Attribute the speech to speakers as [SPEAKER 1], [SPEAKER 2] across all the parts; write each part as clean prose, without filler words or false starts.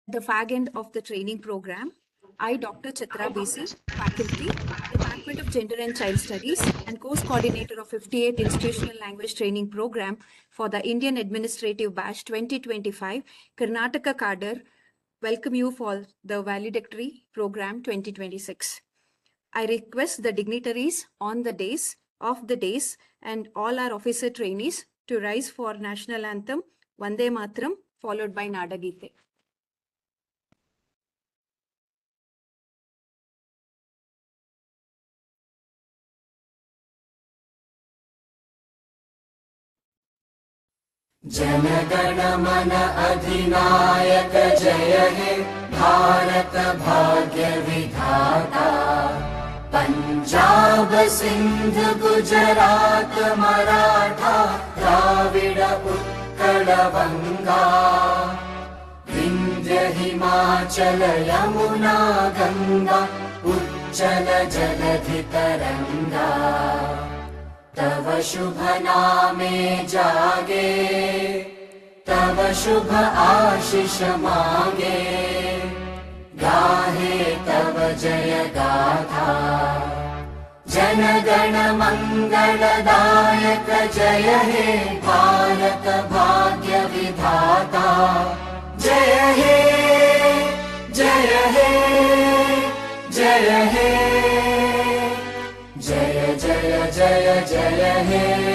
[SPEAKER 1] the fag end of the training program, I, Dr. Chitra BC, faculty, Department of Gender and Child Studies, and course coordinator of 58th Institutional Language Training Program for the Indian Administrative Batch 2025, Karnataka Cadre, welcome you for the valedictory program 2026. I request the dignitaries on the days of the days and all our officer trainees to rise for national anthem Vande Matram followed by Nadagite.
[SPEAKER 2] जनगण मन अधिनायक जय हे भारत भाग्य विधाता पंजाब सिंध गुजरात मराठा द्राविड उत्कल बंगा विंध्य हिमाचल यमुना गंगा उच्चल जलधि तरंगा तव शुभ नामे जागे तव शुभ आशीष मांगे गाहे तव जय गाथा जन गण मंगलदायक जय हे भारत भाग्य विधाता जय हे जय हे जय हे जय जय जय जय हे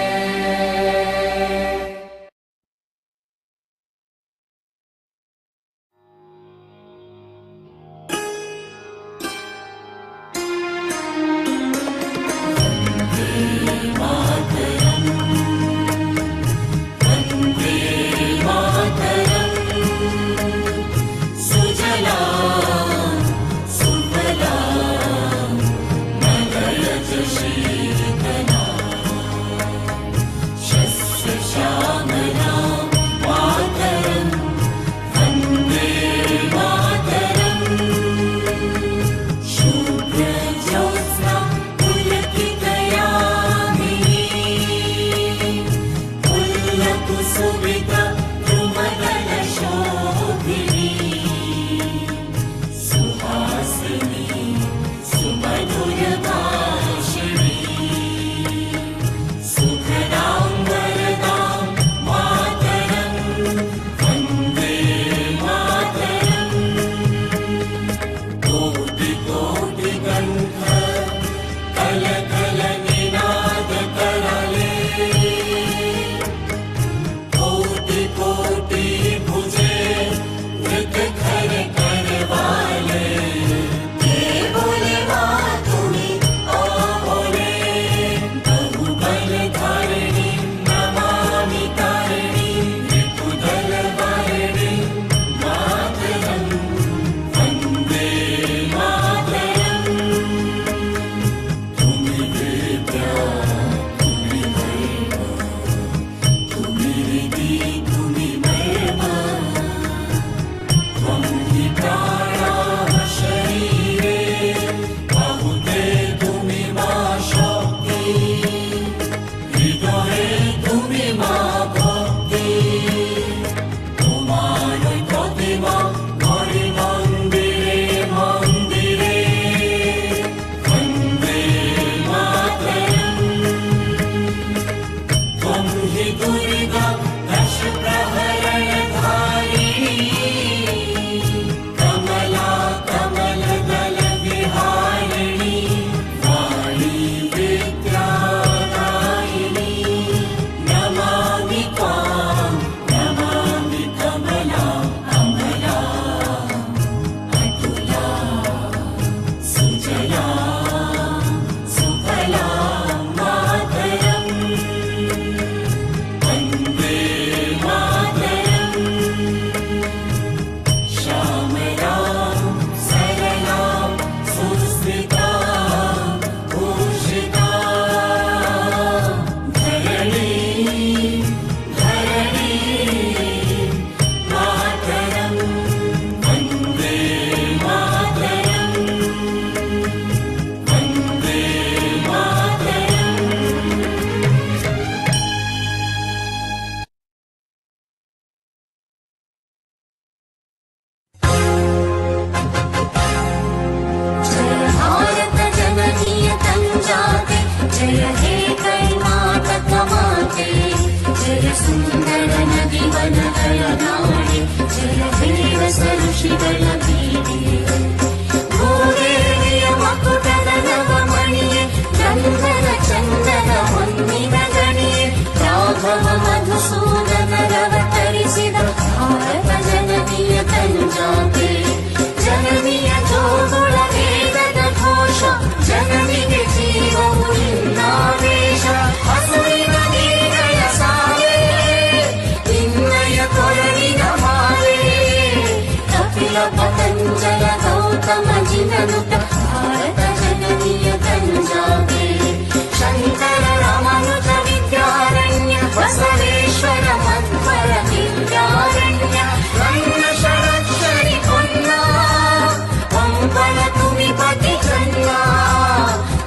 [SPEAKER 2] ಜಯ ಸುಂದರ ನದಿ ವನಗಳ ನಾಡೆ ಜಯ ಹೇ ರಸ ಋಷಿಗಳ ಬೀಡೆ ಗೋದೇವಿಯ ಮಕುಟದ ನವಮಣಿಯೇ ಗಂಧದ ಚಂದನ ಹೊನ್ನಿನ ಗಣಿಯೇ ರಾಘವ ಮಧುಸೂದನರವತರಿಸಿದ ಭಾರತ ಜನನಿಯ ತಂಜಾತೆ ಜನನಿಯ ಜೋಗುಳ ವೇದದ ಘೋಷ ಜನನಿಗೆ ಜೀವವು ಇನ್ನಾವೇಶ ಹಸುವಿನ ನೀಗಳ ಸಾಲೆ ನಿನ್ನಯ ಕೊರಳಿನ ಮಾಲೆ ಕಪಿಲ ಪತಂಜಲ ಗೌತಮ ಜಿನನುತ ಭಾರತ ಜನನಿಯ ತಂಜಾತೆ ಶಂಕರ ರಾಮಾನುಜ ವಿದ್ಯಾರಣ್ಯ ಬಸವೇಶ್ವರ ಮಧ್ವರ ವಿದ್ಯಾರಣ್ಯ ರನ್ನ ಷಡಕ್ಷರಿ ಪೊನ್ನ ಪಂಪನ ತುಮಿಪತಿ ಚನ್ನ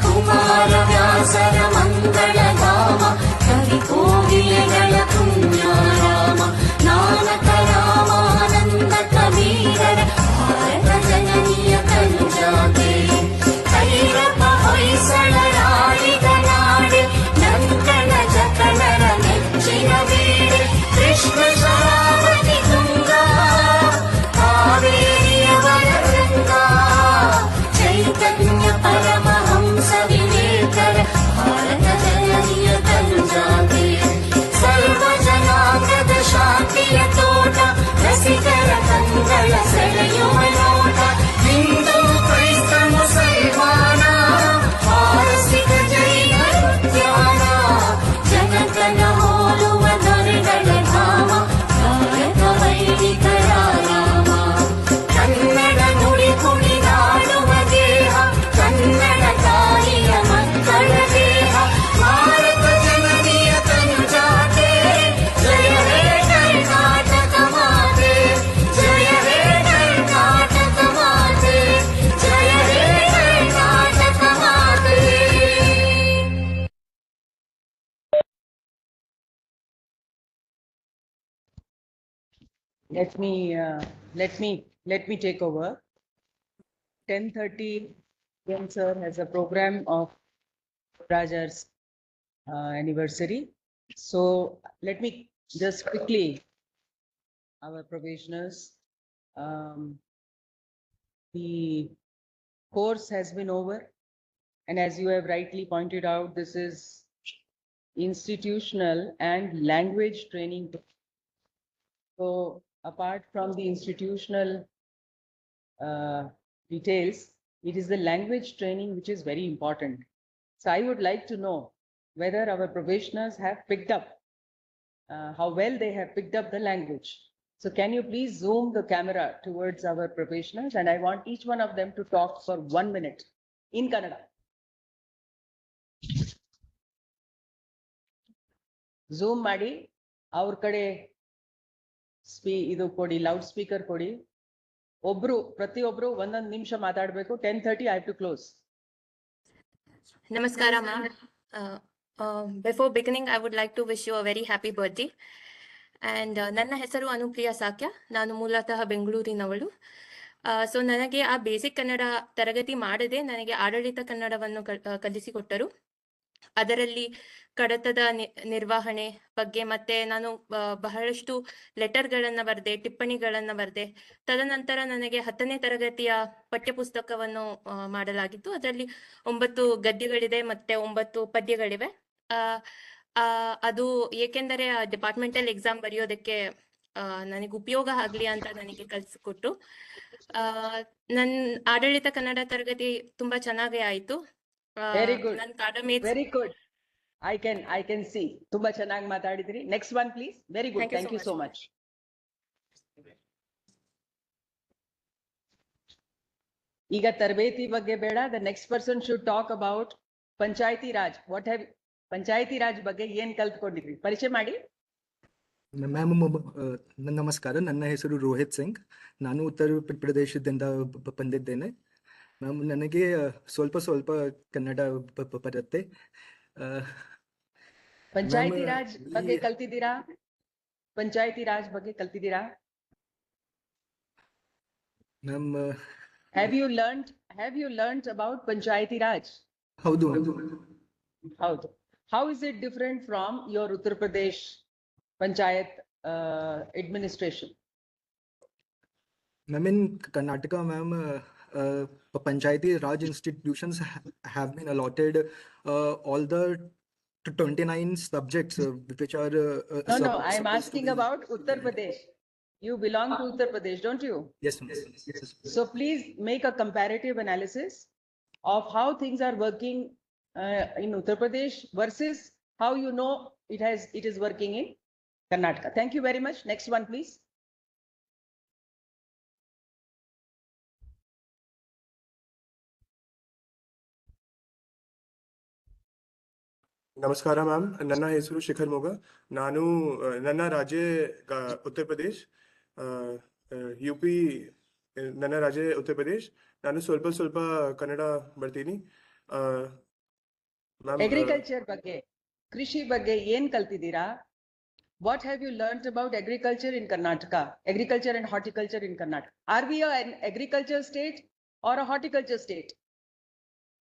[SPEAKER 2] ಕುಮಾರ ವ್ಯಾಸರ ಮಂಗಳ ಧಾಮ ಕವಿ ಕೋಗಿಲೆಗಳ ಪುಣ್ಯಾರಾಮ ನಾನಕ ರಾಮಾನಂದ ಕಬೀರರ ಭಾರತ ಜನನಿಯ ತಂಜಾತೆ ಕೈರಪ ಹೊಯ್ಸಳರಾಳಿದ ನಾಡೆ ನಂಕನ ಜಕಣರ ನೆಚ್ಚಿನ ಬೇಡೆ ಕೃಷ್ಣ ಶರಾವತಿ ತುಂಗಾ ಕಾವೇರಿಯವರ ಗಂಗ ಚೈತನ್ಯ ಪರಮಹಂಸ ವಿವೇಕರ ಭಾರತ ಜನನಿಯ ತಂಜಾತೆ ಸರ್ವ ಜನಾಂಗದ ಶಾಂತಿಯ ತೋಟ ರಸಿಕರ ಕಂಗಳ ಸೆಳೆಯುವ ನೋಟ ಹಿಂದೂ ಕ್ರೈಸ್ತ ಮುಸಲ್ಮಾನ ಪಾರಸಿಕ ಜೈನ ಉದ್ಯಾನ ಜನಕನ ಹೋಲುವ ದೊರೆಗಳ ಧಾಮ ಭಾರತ ವೈದಿಕರ ರಾಮ ಕನ್ನಡ ನುಡಿ ಕುಣಿದಾಡುವ ದೇಹ ಕನ್ನಡ ತಾಯಿಯ ಮಕ್ಕಳ ದೇಹ ಭಾರತ ಜನನಿಯ ತಂಜಾತೆ ಜಯ ಹೇ ಕರ್ನಾಟಕ ಮಾತೆ ಜಯ ಹೇ ಕರ್ನಾಟಕ ಮಾತೆ ಜಯ ಹೇ ಕರ್ನಾಟಕ ಮಾತೆ.
[SPEAKER 3] Let me take over. 10:30 PM sir has a program of Rajar's anniversary. So let me just quickly, our probationers, the course has been over, and as you have rightly pointed out, this is institutional and language training. So apart from the institutional details, it is the language training which is very important. So I would like to know whether our probationers have picked up, how well they have picked up the language. So can you please zoom the camera towards our probationers, and I want each one of them to talk for 1 minute in Kannada. Zoom ಮಾಡಿ ಅವ್ರ ಕಡೆ ಇದು ಕೊಡಿ, loud speaker ಕೊಡಿ. ಪ್ರತಿಯೊಬ್ರು ಒಂದೊಂದು ನಿಮಿಷ ಮಾತಾಡಬೇಕು. 10:30 I have to close.
[SPEAKER 4] Namaskara, ma'am. Before beginning, I would like to wish you a very happy birthday. And ನನ್ನ ಹೆಸರು ಅನುಪ್ರಿಯಾ ಸಾಕ್ಯ. ನಾನು ಮೂಲತಃ ಬೆಂಗಳೂರಿನವಳು. ಸೊ ನನಗೆ ಆ ಬೇಸಿಕ್ ಕನ್ನಡ ತರಗತಿ ಮಾಡದೆ ನನಗೆ ಆಡಳಿತ ಕನ್ನಡವನ್ನು ಕಲಿಸಿಕೊಟ್ಟರು. ಅದರಲ್ಲಿ ಕಡತದ ನಿರ್ವಹಣೆ ಬಗ್ಗೆ ಮತ್ತೆ ನಾನು ಬಹಳಷ್ಟು ಲೆಟರ್ಗಳನ್ನ ಬರೆದೆ, ಟಿಪ್ಪಣಿಗಳನ್ನ ಬರೆದೆ. ತದನಂತರ ನನಗೆ 10ನೇ ತರಗತಿಯ ಪಠ್ಯಪುಸ್ತಕವನ್ನು ಮಾಡಲಾಗಿತ್ತು. ಅದರಲ್ಲಿ 9 ಗದ್ಯಗಳಿದೆ ಮತ್ತೆ 9 ಪದ್ಯಗಳಿವೆ. ಅದು ಏಕೆಂದರೆ ಡಿಪಾರ್ಟ್ಮೆಂಟಲ್ ಎಕ್ಸಾಮ್ ಬರೆಯೋದಕ್ಕೆ ನನಗೆ ಉಪಯೋಗ ಆಗ್ಲಿ ಅಂತ ನನಗೆ ಕಲಿಸಿಕೊಟ್ರು. ನನ್ನ ಆಡಳಿತ ಕನ್ನಡ ತರಗತಿ ತುಂಬಾ ಚೆನ್ನಾಗೇ ಆಯ್ತು.
[SPEAKER 3] Very good, very good. I can see ತುಂಬಾ ಚೆನ್ನಾಗಿ ಮಾತಾಡಿದ್ರಿ. Next one please. Very good, thank you so much. ಈಗ ತರಬೇತಿ ಬಗ್ಗೆ ಬೇಡ. The next person should talk about panchayati raj. Panchayati raj ಬಗ್ಗೆ ಏನ್ ಕಲ್ತ್ಕೊಂಡಿದ್ರಿ ಪರಿಚಯ ಮಾಡಿ.
[SPEAKER 5] ಮ್ಯಾಮ್ ನಮಸ್ಕಾರ, ನನ್ನ ಹೆಸರು ರೋಹಿತ್ ಸಿಂಗ್. ನಾನು ಉತ್ತರ ಪ್ರದೇಶದಿಂದ ಬಂದಿದ್ದೇನೆ. ಮ್ಯಾಮ್ ನನಗೆ ಸ್ವಲ್ಪ ಕನ್ನಡ ಬರುತ್ತೆ.
[SPEAKER 3] ಪಂಚಾಯತಿ ರಾಜ್ ಬಗ್ಗೆ ಕಲ್ತಿದ್ದೀರಾ? ಪಂಚಾಯತಿ ರಾಜ್ ಬಗ್ಗೆ ಕಲ್ತಿದ್ದೀರಾ?
[SPEAKER 5] Ma'am
[SPEAKER 3] have you learned about panchayati raj?
[SPEAKER 5] ಹೌದು.
[SPEAKER 3] How is it different from your Uttar Pradesh panchayat administration?
[SPEAKER 5] Ma'am, in Karnataka, ma'am, Panchayati Raj institutions have been allotted all the 29 subjects which are
[SPEAKER 3] No, I am
[SPEAKER 5] supposed to
[SPEAKER 3] asking
[SPEAKER 5] be-
[SPEAKER 3] about Uttar Pradesh. You belong to Uttar Pradesh, don't you?
[SPEAKER 5] Yes, ma'am. Yes.
[SPEAKER 3] So please make a comparative analysis of how things are working in Uttar Pradesh versus how you know it is working in Karnataka. Thank you very much. Next one, please.
[SPEAKER 6] ನಮಸ್ಕಾರ ma'am, ನನ್ನ ಹೆಸರು ಶಿಖರ್ ಮೊಗ. ನಾನು ನನ್ನ ರಾಜ್ಯ Uttar Pradesh, U P. ನನ್ನ ರಾಜ್ಯ ಉತ್ತರ ಪ್ರದೇಶ್. ನಾನು ಸ್ವಲ್ಪ ಕನ್ನಡ ಬರ್ತೀನಿ.
[SPEAKER 3] Agriculture ಬಗ್ಗೆ, ಕೃಷಿ ಬಗ್ಗೆ ಏನ್ ಕಲ್ತಿದ್ದೀರಾ? What have you learnt about agriculture in Karnataka? Agriculture and horticulture in Karnataka. Are we an agriculture state or a horticulture state?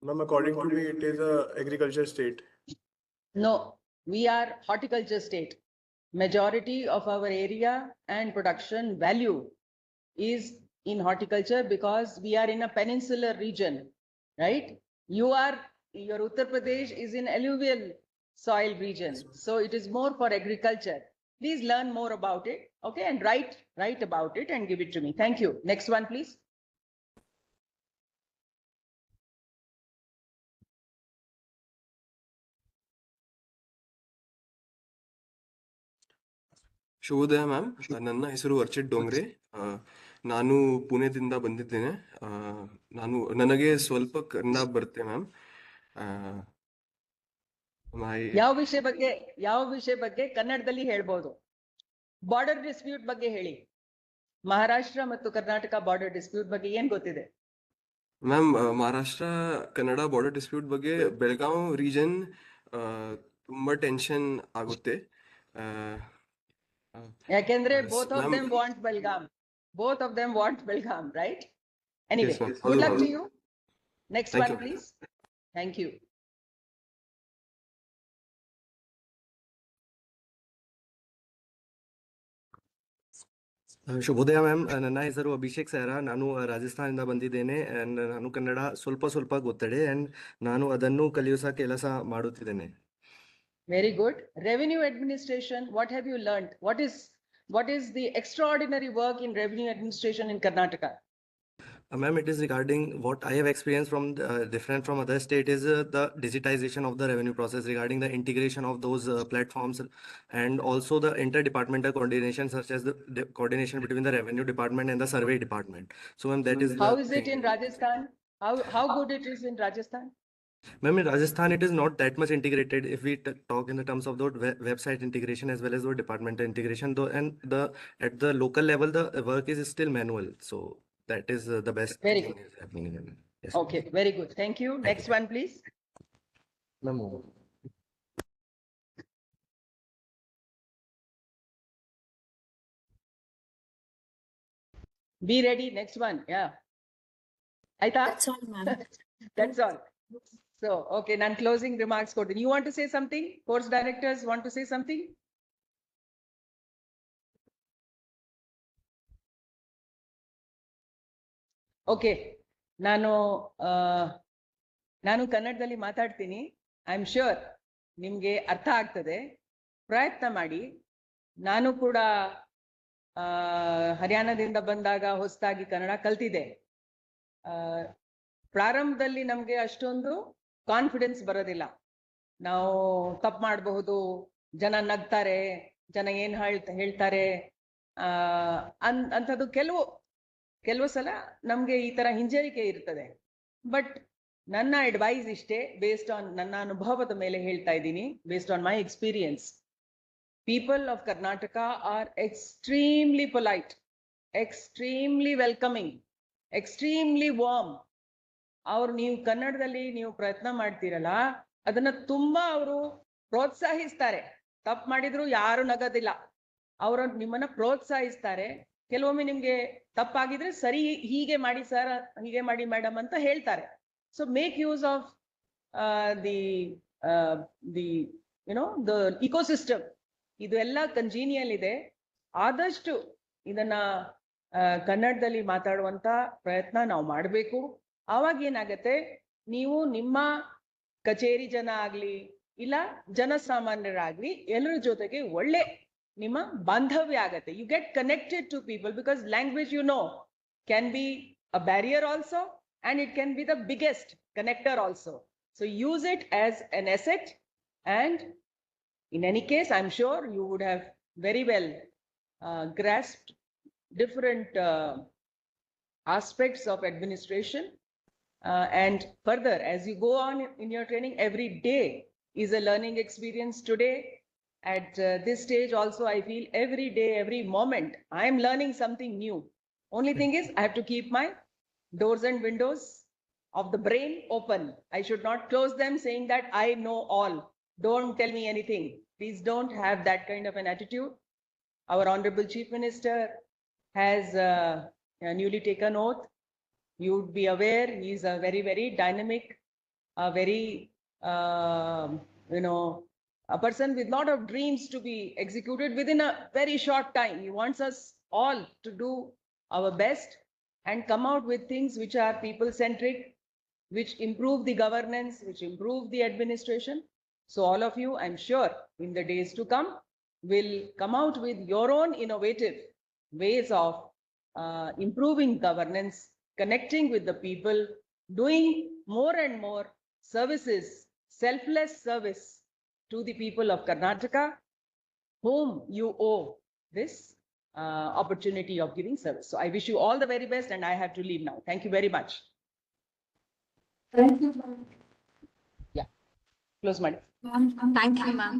[SPEAKER 6] Ma'am, according to me it is a agriculture state.
[SPEAKER 3] No, we are horticulture state. Majority of our area and production value is in horticulture because we are in a peninsular region, right? Your Uttar Pradesh is in alluvial soil region. So it is more for agriculture. Please learn more about it. Okay. And write about it and give it to me. Thank you. Next one, please.
[SPEAKER 7] ಶುಭೋದಯ ma'am, ನನ್ನ ಹೆಸರು ಅರ್ಚಿತ್ ಡೋಂಗ್ರೆ. ನಾನು ಪುಣೆದಿಂದ ಬಂದಿದ್ದೇನೆ. ನನಗೆ ಸ್ವಲ್ಪ ಕನ್ನಡ ಬರುತ್ತೆ ma'am.
[SPEAKER 3] ಯಾವ ವಿಷಯ ಬಗ್ಗೆ ಕನ್ನಡದಲ್ಲಿ ಹೇಳ್ಬೋದು? ಬಾರ್ಡರ್ ಡಿಸ್ಪ್ಯೂಟ್ ಬಗ್ಗೆ ಹೇಳಿ. ಮಹಾರಾಷ್ಟ್ರ ಮತ್ತು ಕರ್ನಾಟಕ ಬಾರ್ಡರ್ ಡಿಸ್ಪ್ಯೂಟ್ ಬಗ್ಗೆ ಏನ್ ಗೊತ್ತಿದೆ?
[SPEAKER 7] Ma'am, Maharashtra Kannada border dispute ಬಗ್ಗೆ ಬೆಳಗಾವ್ ರೀಜನ್ ತುಂಬಾ ಟೆನ್ಷನ್ ಆಗುತ್ತೆ.
[SPEAKER 3] ಯಾಕೆಂದ್ರೆ both of
[SPEAKER 7] ma'am.
[SPEAKER 3] them want Belgaum, right? Anyway,
[SPEAKER 7] Yes, ma'am.
[SPEAKER 3] good luck to
[SPEAKER 7] Hello.
[SPEAKER 3] you. Next
[SPEAKER 7] Thank
[SPEAKER 3] one,
[SPEAKER 7] you.
[SPEAKER 3] please. Thank you.
[SPEAKER 5] ಶುಭೋದಯ ಮ್ಯಾಮ್, ನನ್ನ ಹೆಸರು ಅಭಿಷೇಕ್ ಸೈರಾ. ನಾನು ರಾಜಸ್ಥಾನದಿಂದ ಬಂದಿದ್ದೇನೆ. ಅಂಡ್ ನಾನು ಕನ್ನಡ ಸ್ವಲ್ಪ ಗೊತ್ತದೆ ಅಂಡ್ ನಾನು ಅದನ್ನು ಕಲಿಯುವ ಕೆಲಸ ಮಾಡುತ್ತಿದ್ದೇನೆ.
[SPEAKER 3] Very good. Revenue administration, what have you learned? What is the extraordinary work in revenue administration in Karnataka?
[SPEAKER 5] Ma'am, it is regarding what I have experienced from different from other state is the digitization of the revenue process, regarding the integration of those platforms and also the interdepartmental coordination, such as the coordination between the revenue department and the survey department. So ma'am, that is
[SPEAKER 3] How
[SPEAKER 5] the
[SPEAKER 3] is it
[SPEAKER 5] thing.
[SPEAKER 3] in Rajasthan? How good it is in Rajasthan?
[SPEAKER 5] Ma'am, in Rajasthan, it is not that much integrated if we talk in the terms of the website integration as well as the departmental integration, though, and at the local level, the work is still manual. So that is the best
[SPEAKER 3] Very
[SPEAKER 5] thing
[SPEAKER 3] good.
[SPEAKER 5] is happening. Yes.
[SPEAKER 3] Okay, very good. Thank you. Next one, please.
[SPEAKER 5] Ma'am,
[SPEAKER 3] Be ready. Next one. Yeah. Aita?
[SPEAKER 1] That's all, ma'am.
[SPEAKER 3] That's all. So, okay, non closing remarks. You want to say something? Course directors want to say something? Okay. ನಾನು ಕನ್ನಡದಲ್ಲಿ ಮಾತಾಡ್ತೀನಿ. I am sure ನಿಮ್ಗೆ ಅರ್ಥ ಆಗ್ತದೆ. ಪ್ರಯತ್ನ ಮಾಡಿ. ನಾನು ಕೂಡ ಹರಿಯಾಣದಿಂದ ಬಂದಾಗ ಹೊಸದಾಗಿ ಕನ್ನಡ ಕಲ್ತಿದ್ದೆ. ಪ್ರಾರಂಭದಲ್ಲಿ ನಮ್ಗೆ ಅಷ್ಟೊಂದು ಕಾನ್ಫಿಡೆನ್ಸ್ ಬರೋದಿಲ್ಲ. ನಾವು ತಪ್ಪು ಮಾಡಬಹುದು, ಜನ ನಗ್ತಾರೆ, ಜನ ಏನ್ ಹೇಳ್ತಾರೆ ಅಂಥದ್ದು ಕೆಲವು ಸಲ ನಮ್ಗೆ ಈ ತರ ಹಿಂಜರಿಕೆ ಇರ್ತದೆ. ಬಟ್ ನನ್ನ ಅಡ್ವೈಸ್ ಇಷ್ಟೇ, ಬೇಸ್ಡ್ ಆನ್ ನನ್ನ ಅನುಭವದ ಮೇಲೆ ಹೇಳ್ತಾ ಇದ್ದೀನಿ, based on my experience. People of Karnataka are extremely polite, extremely welcoming, extremely warm. ನೀವು ಕನ್ನಡದಲ್ಲಿ ನೀವು ಪ್ರಯತ್ನ ಮಾಡ್ತೀರಲ್ಲ, ಅದನ್ನ ತುಂಬಾ ಅವರು ಪ್ರೋತ್ಸಾಹಿಸ್ತಾರೆ. ತಪ್ಪು ಮಾಡಿದ್ರು ಯಾರು ನಗೋದಿಲ್ಲ, ಅವರು ನಿಮ್ಮನ್ನ ಪ್ರೋತ್ಸಾಹಿಸ್ತಾರೆ. ಕೆಲವೊಮ್ಮೆ ನಿಮ್ಗೆ ತಪ್ಪಾಗಿದ್ರೆ ಸರಿ, ಹೀಗೆ ಮಾಡಿ ಸರ್, ಹೀಗೆ ಮಾಡಿ ಮೇಡಮ್ ಅಂತ ಹೇಳ್ತಾರೆ. So make use of the ecosystem ಇದು ಎಲ್ಲ ಕಂಜೀನಿಯಲ್ ಇದೆ. ಆದಷ್ಟು ಇದನ್ನ ಕನ್ನಡದಲ್ಲಿ ಮಾತಾಡುವಂತ ಪ್ರಯತ್ನ ನಾವು ಮಾಡಬೇಕು. ಆವಾಗ ಏನಾಗತ್ತೆ, ನೀವು ನಿಮ್ಮ ಕಚೇರಿ ಜನ ಆಗ್ಲಿ ಇಲ್ಲ ಜನಸಾಮಾನ್ಯರಾಗ್ಲಿ ಎಲ್ಲರ ಜೊತೆಗೆ ಒಳ್ಳೆ ನಿಮ್ಮ ಬಾಂಧವ್ಯ ಆಗತ್ತೆ. You get connected to people because language can be a barrier also and it can be the biggest connector also. So use it as an asset, and in any case, I'm sure you would have very well grasped different aspects of administration. And further, as you go on in your training, every day is a learning experience. Today, at this stage also, I feel every day, every moment, I am learning something new. Only thing is, I have to keep my doors and windows of the brain open. I should not close them saying that I know all. Don't tell me anything. Please don't have that kind of an attitude. Our Honorable Chief Minister has newly taken oath. You would be aware he is a very, very dynamic, a very, a person with lot of dreams to be executed within a very short time. He wants us all to do our best and come out with things which are people-centric, which improve the governance, which improve the administration. So all of you, I'm sure, in the days to come, will come out with your own innovative ways of improving governance, connecting with the people, doing more and more services, selfless service to the people of Karnataka, whom you owe this opportunity of giving service. So I wish you all the very best, and I have to leave now. Thank you very much.
[SPEAKER 1] Thank you,
[SPEAKER 3] Yeah. Close, madam.
[SPEAKER 1] ma'am. Thank you, ma'am.